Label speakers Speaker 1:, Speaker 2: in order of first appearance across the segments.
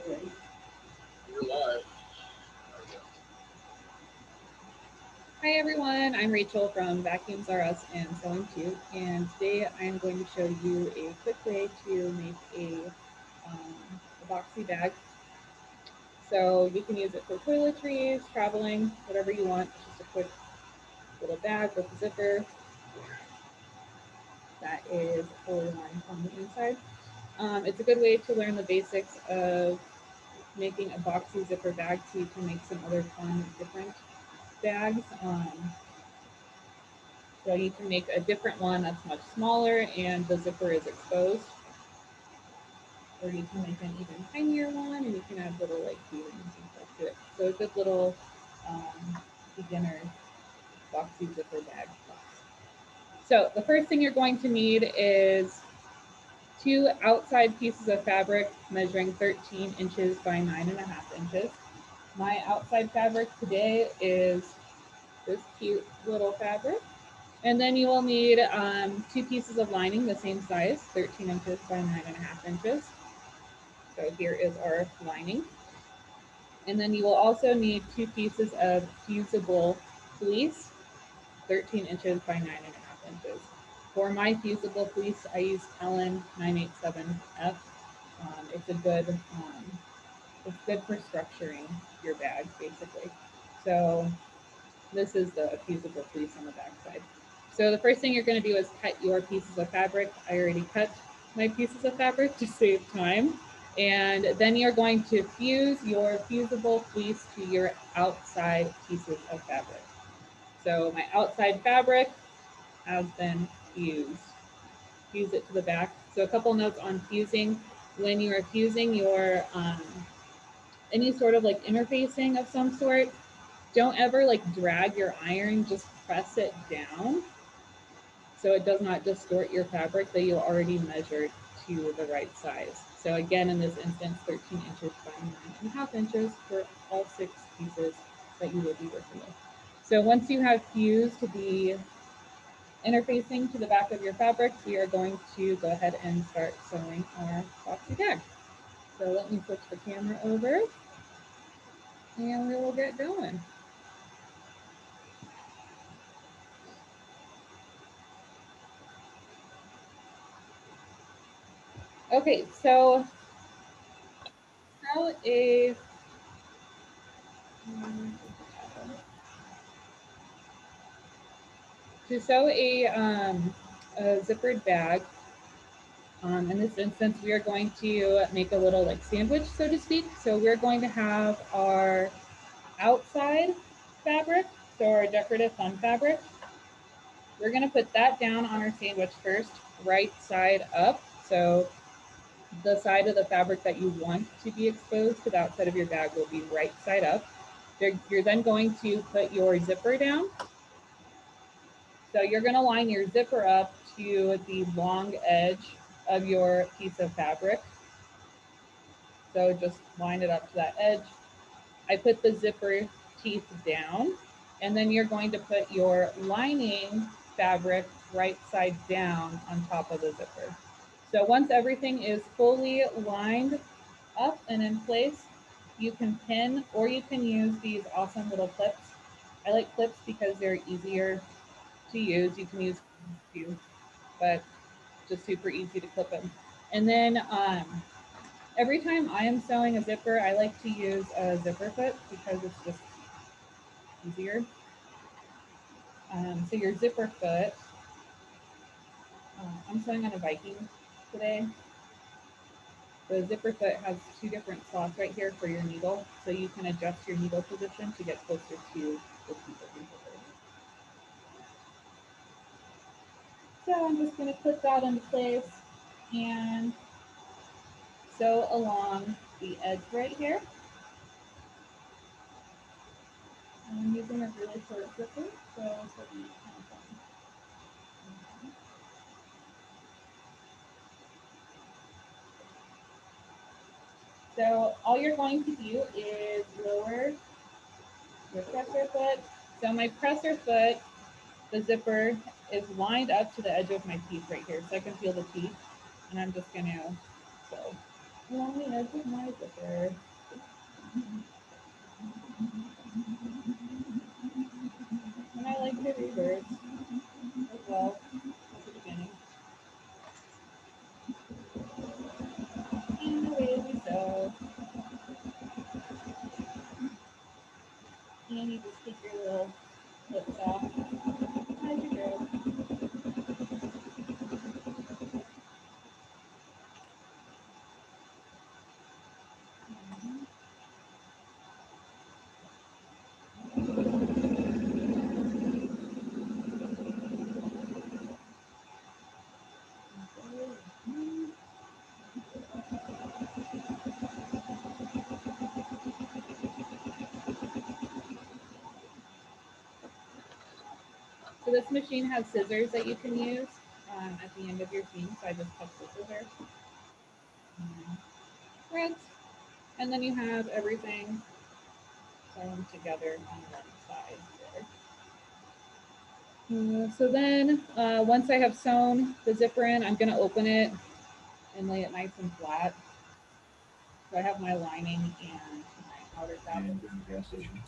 Speaker 1: Hi everyone, I'm Rachel from Vacuums R Us and Sewing Cute, and today I'm going to show you a quick way to make a boxy bag. So you can use it for toiletries, traveling, whatever you want. Just a quick little bag with a zipper that is fully lined on the inside. It's a good way to learn the basics of making a boxy zipper bag so you can make some other fun, different bags. So you can make a different one that's much smaller and the zipper is exposed. Or you can make an even tinier one and you can add little like feelings and stuff to it. So a good little beginner boxy zipper bag box. So the first thing you're going to need is 2 outside pieces of fabric measuring 13 inches by 9.5 inches. My outside fabric today is this cute little fabric. And then you will need 2 pieces of lining the same size, 13 inches by 9.5 inches. So here is our lining. And then you will also need 2 pieces of fusible fleece, 13 inches by 9.5 inches. For my fusible fleece, I use Ellen 987F. It's good for structuring your bag, basically. So this is the fusible fleece on the back side. So the first thing you're going to do is cut your pieces of fabric. I already cut my pieces of fabric to save time. And then you're going to fuse your fusible fleece to your outside pieces of fabric. So my outside fabric has been fused. Fuse it to the back. So a couple notes on fusing. When you are fusing your any sort of like interfacing of some sort, don't ever like drag your iron, just press it down so it does not distort your fabric that you already measured to the right size. So again, in this instance, 13 inches by 9.5 inches for all 6 pieces that you will be working with. So once you have fused the interfacing to the back of your fabric, we are going to go ahead and start sewing our boxy bag. So let me switch the camera over and we will get going. Okay, so how a to sew a zippered bag, in this instance, we are going to make a little like sandwich, so to speak. So we're going to have our outside fabric, so our decorative fun fabric. We're going to put that down on our sandwich first, right side up. So the side of the fabric that you want to be exposed to the outside of your bag will be right side up. You're then going to put your zipper down. So you're going to line your zipper up to the long edge of your piece of fabric. So just line it up to that edge. I put the zipper teeth down, and then you're going to put your lining fabric right side down on top of the zipper. So once everything is fully lined up and in place, you can pin or you can use these awesome little clips. I like clips because they're easier to use. You can use few, but just super easy to clip them. And then every time I am sewing a zipper, I like to use a zipper foot because it's just easier. So your zipper foot, I'm sewing on a Viking today. The zipper foot has 2 different slots right here for your needle, so you can adjust your needle position to get closer to the teeth of your zipper. So I'm just going to put that into place and sew along the edge right here. I'm using a really short zipper, so it's going to be kind of fun. So all you're going to do is lower your presser foot. So my presser foot, the zipper is lined up to the edge of my teeth right here, so I can feel the teeth, and I'm just going to sew. along the edge of my zipper. And I like the reverse as well at the beginning. And away we go. And you just take your little clips off as you go. So this machine has scissors that you can use at the end of your seam. So I just cut the scissors. Rinse. And then you have everything sewn together on one side there. So then once I have sewn the zipper in, I'm going to open it and lay it nice and flat. So I have my lining and my outer fabric.
Speaker 2: Gas station.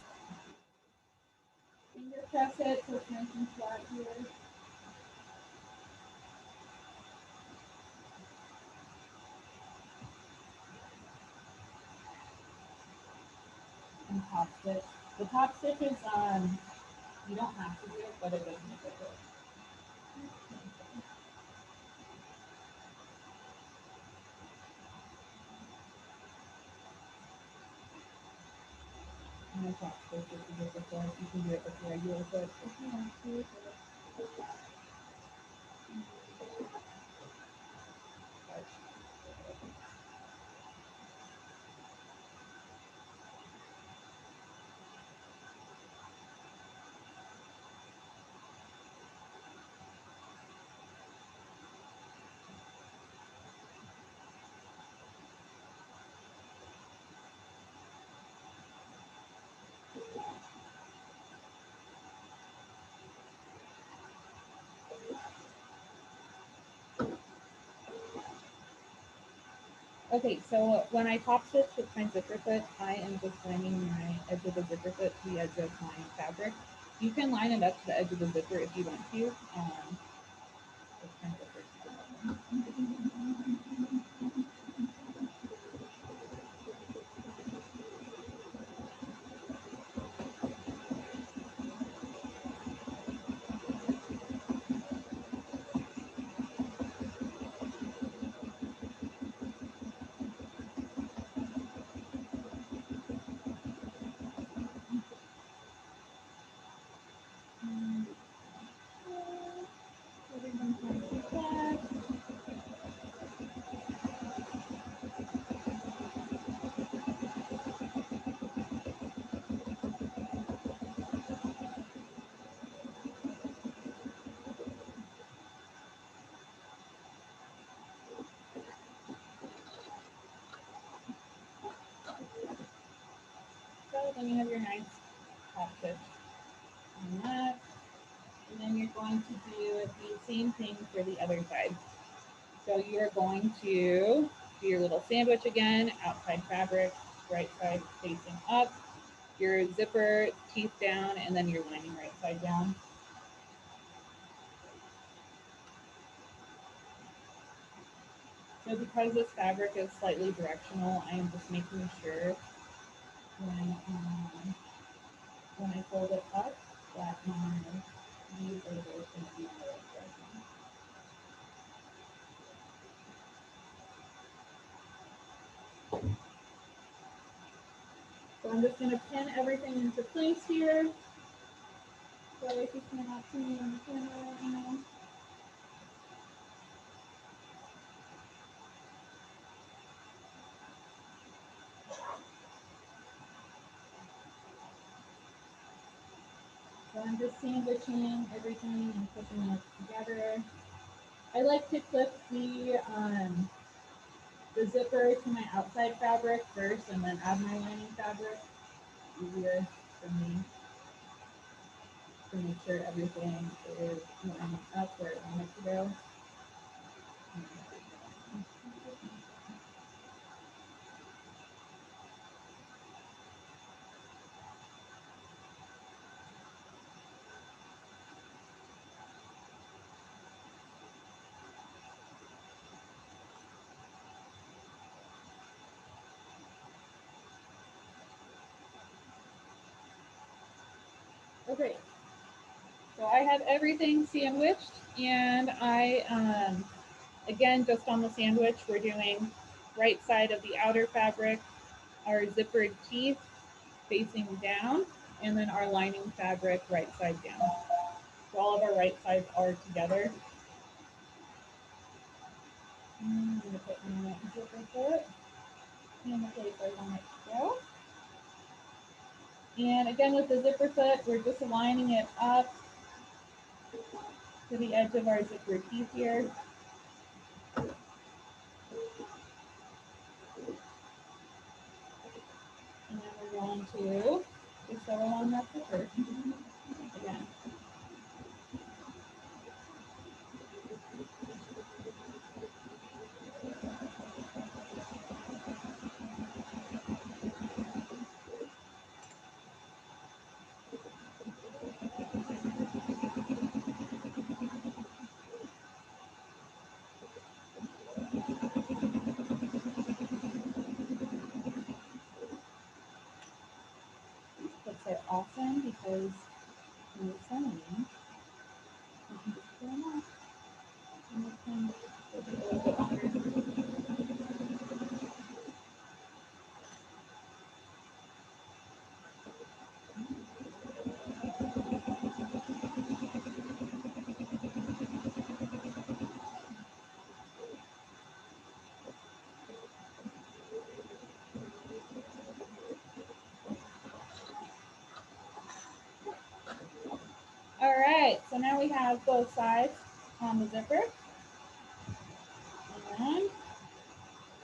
Speaker 1: Finger press it so it's nice and flat here. And top stitch. The top stitch is you don't have to do it, but it does make it good. And the top stitch if you do it before. You can do it with regular foot if you want to. Okay, so when I top stitch with my zipper foot, I am just lining my edge of the zipper foot to the edge of my fabric. You can line it up to the edge of the zipper if you want to. It's kind of so then you have your nice top stitch on that. And then you're going to do the same thing for the other side. So you're going to do your little sandwich again, outside fabric, right side facing up, your zipper teeth down, and then you're lining right side down. So because this fabric is slightly directional, I am just making sure when I fold it up that my leaves are both going to be in the right direction. So I'm just going to pin everything into place here. So if you cannot see me on the camera right now. So I'm just sandwiching everything and pushing it together. I like to clip the zipper to my outside fabric first and then add my lining fabric. Easier for me to make sure everything is lining up where I want it to go. Okay, so I have everything sandwiched, and again, just on the sandwich, we're doing right side of the outer fabric, our zippered teeth facing down, and then our lining fabric right side down. So all of our right sides are together. I'm going to put my zipper foot in the place I want it to go. And again, with the zipper foot, we're just lining it up to the edge of our zipper teeth here. And then we're going to just sew along that zipper again. These clips are awesome because when you're sewing, you can just pull them off. And this one will be a little bit longer. All right, so now we have both sides on the zipper. And then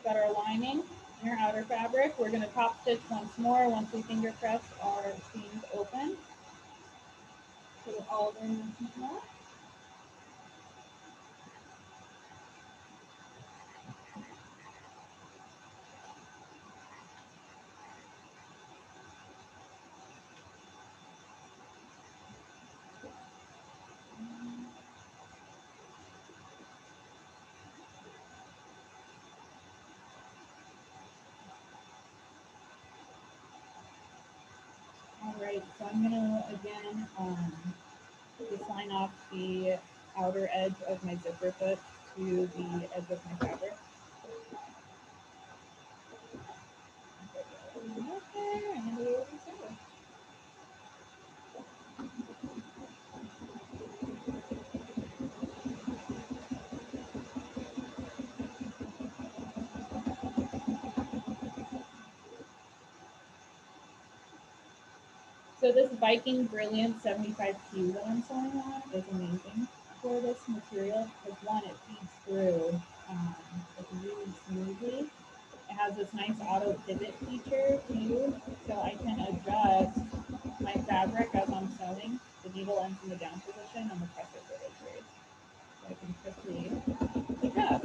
Speaker 1: got our lining and our outer fabric. We're going to top stitch once more once we finger press our seams open. So that all of them nice and flat. All right, so I'm going to again just line off the outer edge of my zipper foot to the edge of my fabric. Okay, and do it over. So this Viking Brilliant 75Q that I'm sewing on is amazing for this material because one, it feeds through like really smoothly. It has this nice auto pivot feature too, so I can adjust my fabric as I'm sewing. The needle ends in the down position and the pressure rotates. So I can quickly adjust.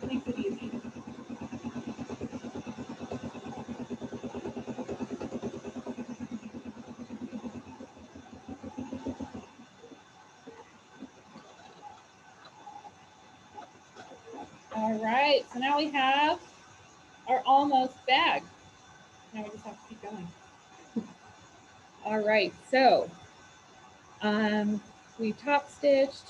Speaker 1: Makes it easy. All right, so now we have our almost bag. Now we just have to keep going. All right, so we top stitched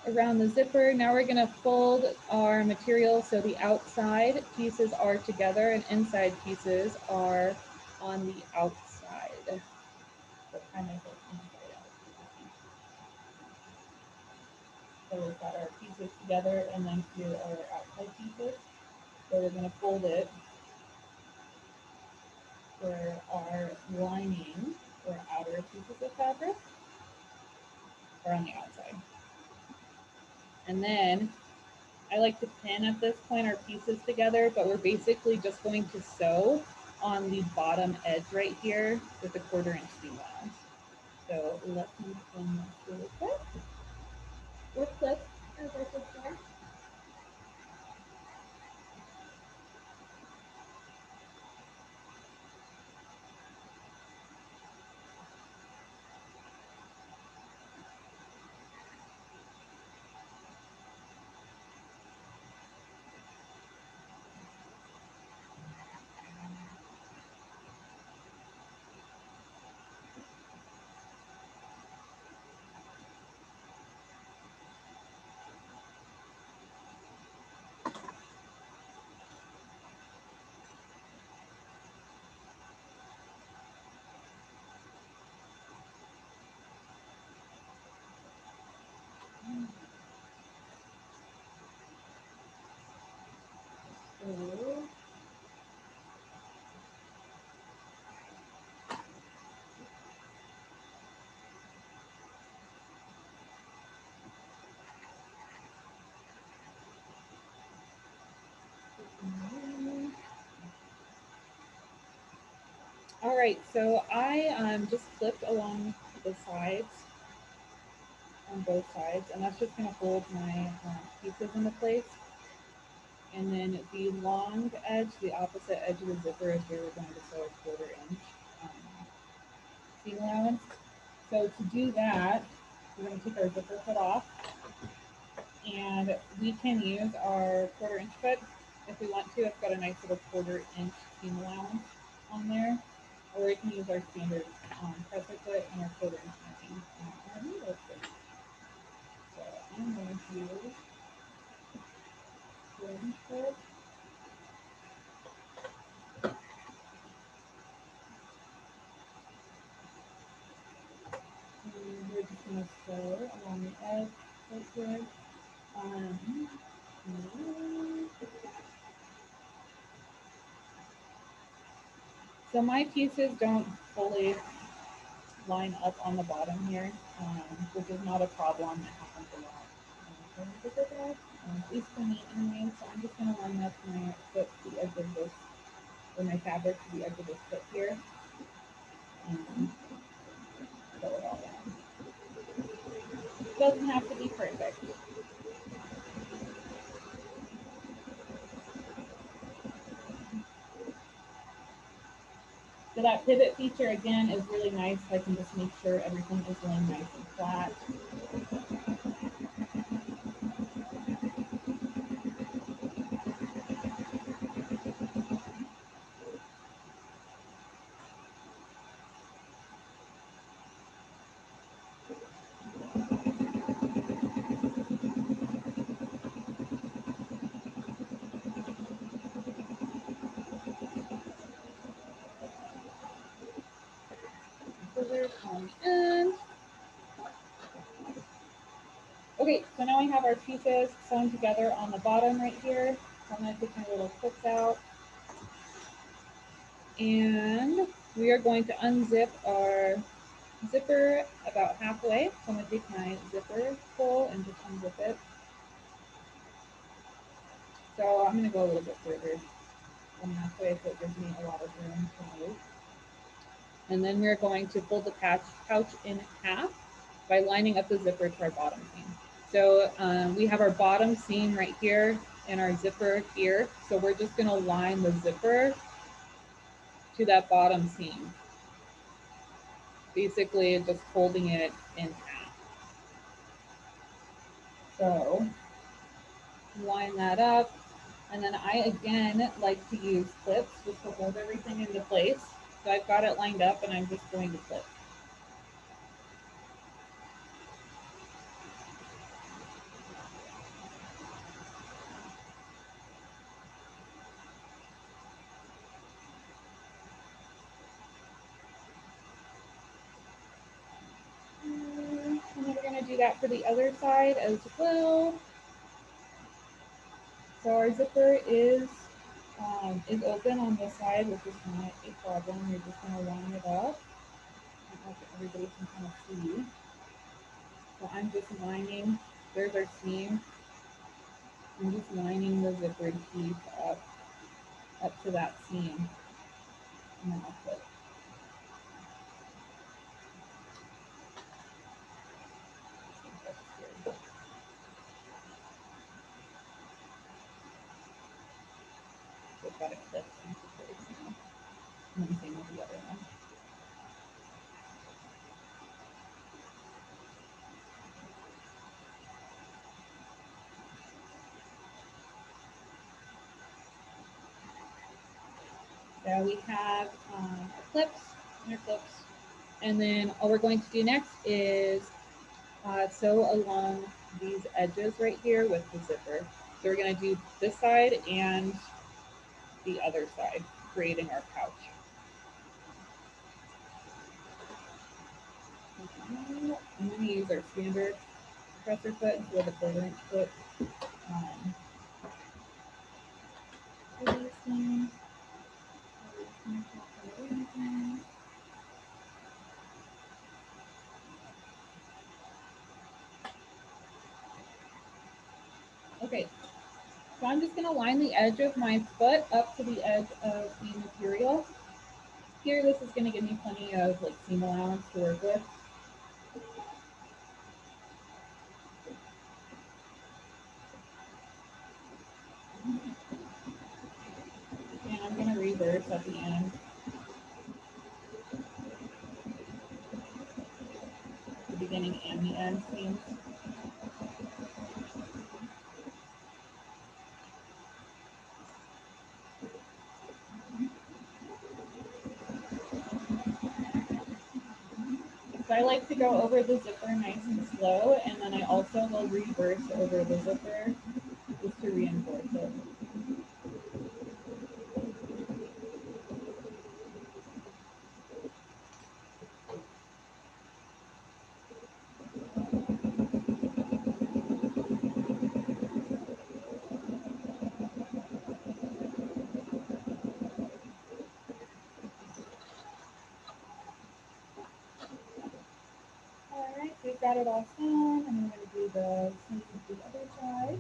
Speaker 1: around the zipper. Now we're going to fold our material so the outside pieces are together and inside pieces are on the outside. So kind of like inside out. So we've got our pieces together and then here are our outside pieces. So we're going to fold it for our lining or outer pieces of fabric are on the outside. And then I like to pin at this point our pieces together, but we're basically just going to sew on the bottom edge right here with a 1/4 inch seam allowance. So let me pin this really quick. Or clip, as I should say. All right, so I just clipped along the sides, on both sides, and that's just going to hold my pieces into place. And then the long edge, the opposite edge of the zipper is where we're going to sew a 1/4 inch um, seam allowance. So to do that, we're going to take our zipper foot off, and we can use our 1/4 inch foot if we want to. It's got a nice little 1/4 inch seam allowance on there, or we can use our standard presser foot and our 1/4 inch marking on our needle foot. So I'm going to use 1/4 inch foot. And we're just going to sew along the edge right here. Um, so my pieces don't fully line up on the bottom here, which is not a problem. It happens a lot. At least for me anyway. So I'm just going to line up my foot to the edge of this, or my fabric to the edge of this foot here. Sew it all down. It doesn't have to be perfect. So that pivot feature again is really nice. I can just make sure everything is laying nice and flat. Scissors on the end. Okay, so now we have our pieces sewn together on the bottom right here. So I'm going to take my little clips out. And we are going to unzip our zipper about halfway. So I'm going to take my zipper pull and just unzip it. So I'm going to go a little bit further than halfway so it gives me a lot of room to move. And then we're going to fold the pouch in half by lining up the zipper to our bottom seam. So we have our bottom seam right here and our zipper here. So we're just going to line the zipper to that bottom seam, basically just folding it in half. So line that up. And then I, again, like to use clips just to hold everything into place. So I've got it lined up and I'm just going to clip. And then we're going to do that for the other side as well. So our zipper is open on this side, which is not a problem. We're just going to line it up. I don't know if everybody can kind of see. So I'm just lining, there's our seam. I'm just lining the zippered piece up to that seam. And then I'll clip. So I've got it clipped into place now. And then same with the other one. So we have our clips and our clips. And then all we're going to do next is sew along these edges right here with the zipper. So we're going to do this side and the other side, creating our pouch. I'm going to use our standard presser foot instead of the 1/4 inch foot. Okay, so I'm just going to line the edge of my foot up to the edge of the material. Here, this is going to give me plenty of like seam allowance to work with. And I'm going to reverse at the end, the beginning and the end seams. So I like to go over the zipper nice and slow, and then I also will reverse over the zipper just to reinforce it. All right, so we've got it all sewn, and I'm going to do the same with the other side.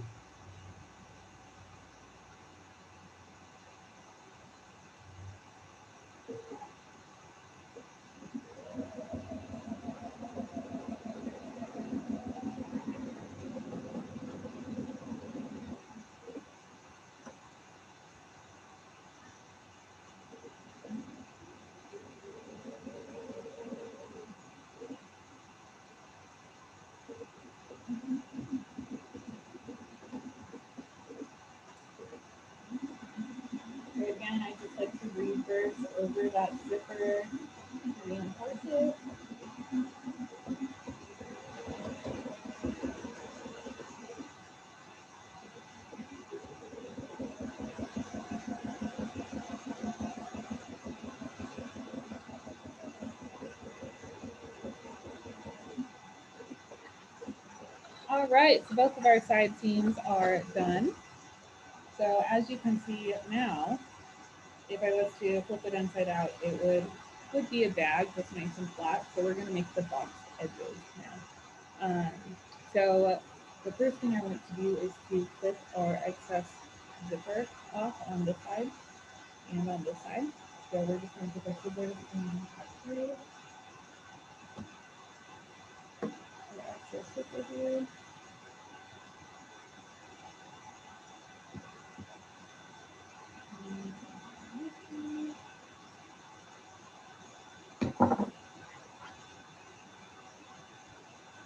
Speaker 1: So again, I just like to reverse over that zipper, reinforce it. All right, so both of our side seams are done. So as you can see now, if I was to flip it inside out, it would be a bag that's nice and flat. So we're going to make the box edges now. So the first thing I want to do is to clip our excess zipper off on this side and on this side. So we're just going to put the scissors and cut through the excess zipper here.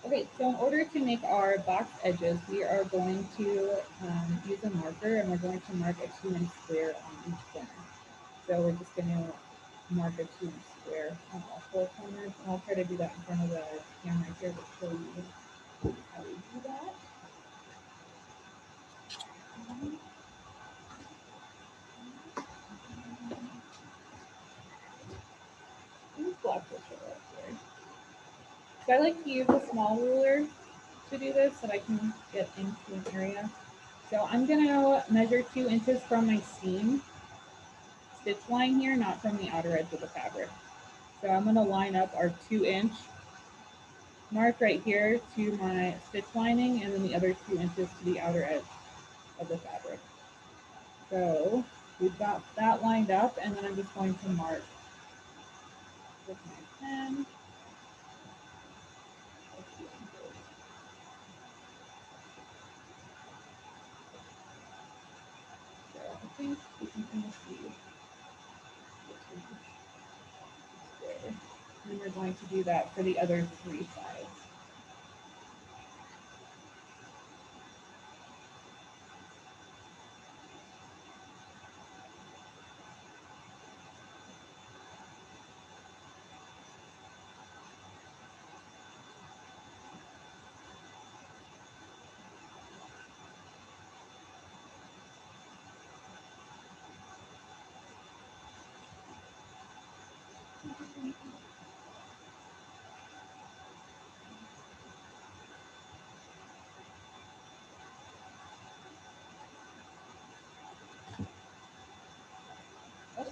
Speaker 1: Okay, so in order to make our box edges, we are going to use a marker, and we're going to mark a 2-inch square on each corner. So we're just going to mark a 2-inch square on all 4 corners, and I'll try to do that in front of the camera here to show you how we do that. These blocks will show up here. So I like to use a small ruler to do this so that I can get into an area. So I'm going to measure 2 inches from my seam stitch line here, not from the outer edge of the fabric. So I'm going to line up our 2-inch mark right here to my stitch lining, and then the other 2 inches to the outer edge of the fabric. So we've got that lined up, and then I'm just going to mark with my pen. So I think you can kind of see the 2-inch square. And we're going to do that for the other 3 sides.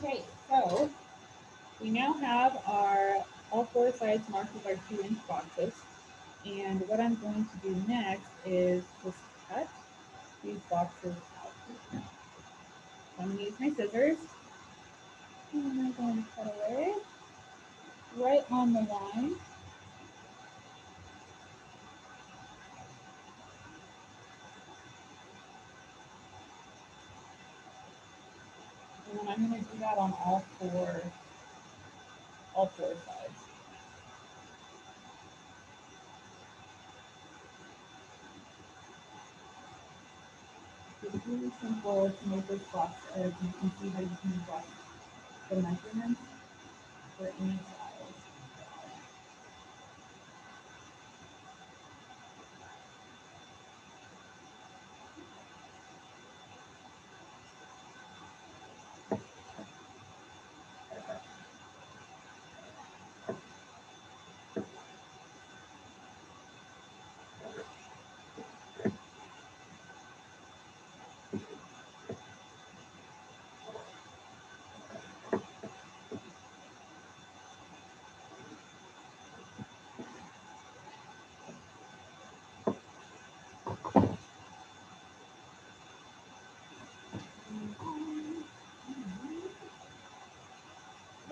Speaker 1: Okay, so we now have our all 4 sides marked with our 2-inch boxes. And what I'm going to do next is just cut these boxes out. So I'm going to use my scissors. And I'm going to cut away. right on the line. And then I'm going to do that on all four sides. It's really simple to make this box edge. You can see how you can adjust the measurements for any size.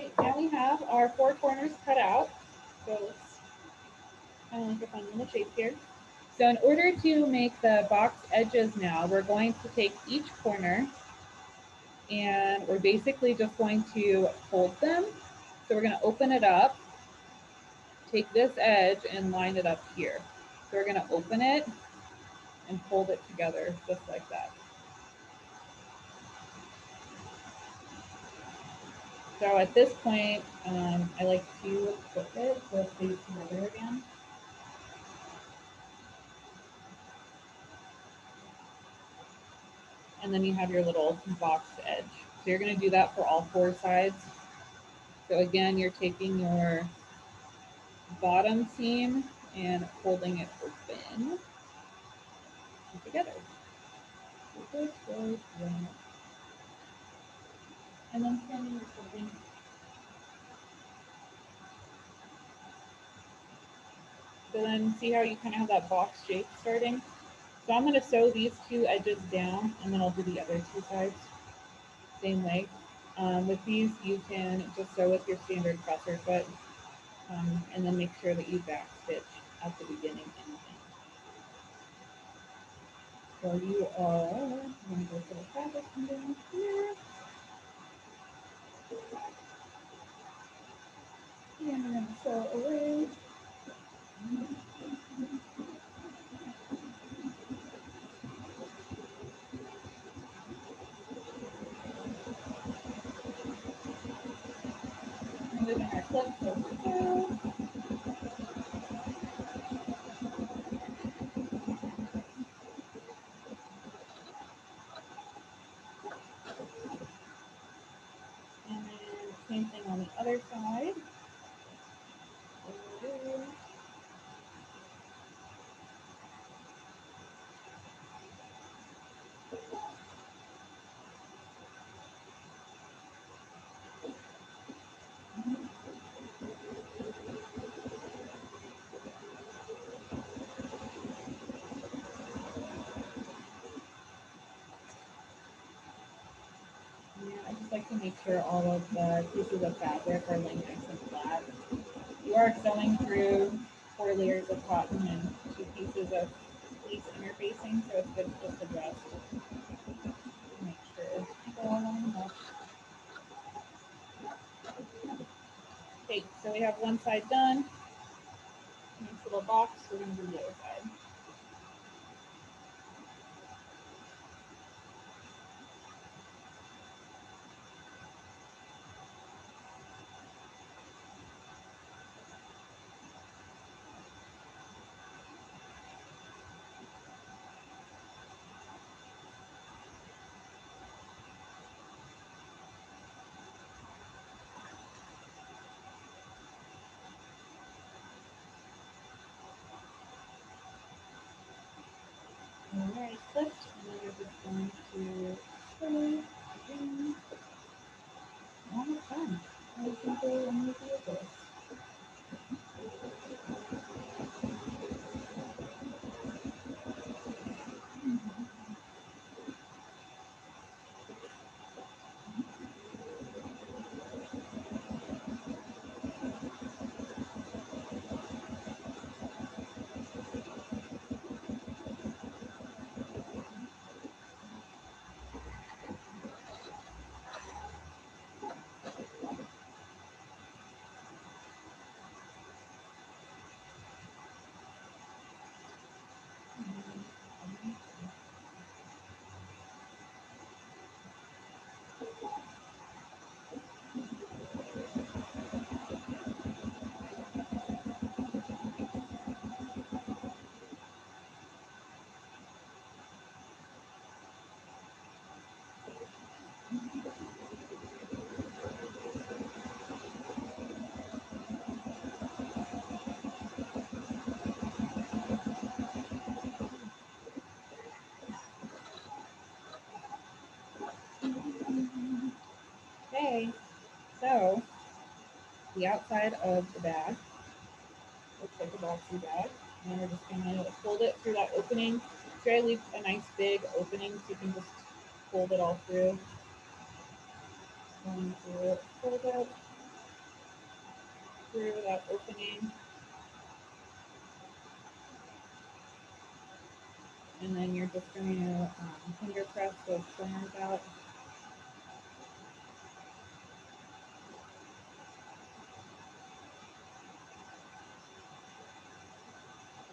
Speaker 1: Okay, now we have our four corners cut out. So let's kind of like a fun little shape here. So in order to make the box edges now, we're going to take each corner and we're basically just going to fold them. So we're going to open it up, take this edge and line it up here. So we're going to open it and fold it together just like that. So at this point, I like to flip it so it stays together again. And then you have your little box edge. So you're going to do that for all four sides. So again, you're taking your bottom seam and folding it open together. And then standing your folding. So then see how you kind of have that box shape starting? So I'm going to sew these two edges down and then I'll do the other two sides. Same way. With these, you can just sew with your standard presser foot and then make sure that you back stitch at the beginning and end. So you are going to go to the fabric and down here. And I'm going to sew away. Moving our clip closer down. And then same thing on the other side. I just like to make sure all of the pieces of fabric are laying nice and flat. You are sewing through 4 layers of cotton and 2 pieces of fleece interfacing, so it's good to just adjust to make sure they're all lined up. Okay, so we have one side done. Nice little box. We're going to do the other side. Alright, flipped, and then we're just going to sew again. Almost done. How simple and easy is this? Okay, so the outside of the bag looks like a boxy bag. And we're just going to fold it through that opening. Try to leave a nice big opening so you can just fold it all through. Going to fold it through that opening. And then you're just going to finger press those corners out.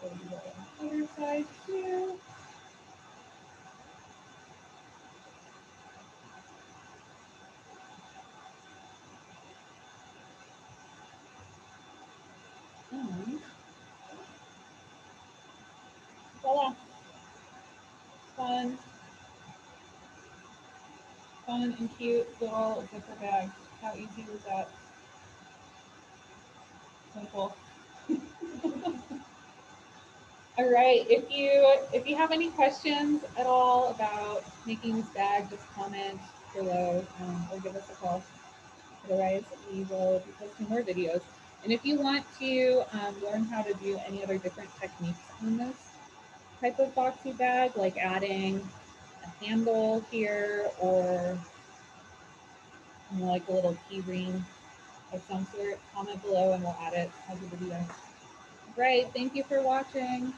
Speaker 1: Go to the other side too. And voila! Fun, fun and cute little zipper bag. How easy was that? Simple. All right. If you have any questions at all about making this bag, just comment below or give us a call. Otherwise, we will be posting more videos. And if you want to learn how to do any other different techniques on this type of boxy bag, like adding a handle here or like a little key ring of some sort, comment below and we'll add it as a video. Right. Thank you for watching.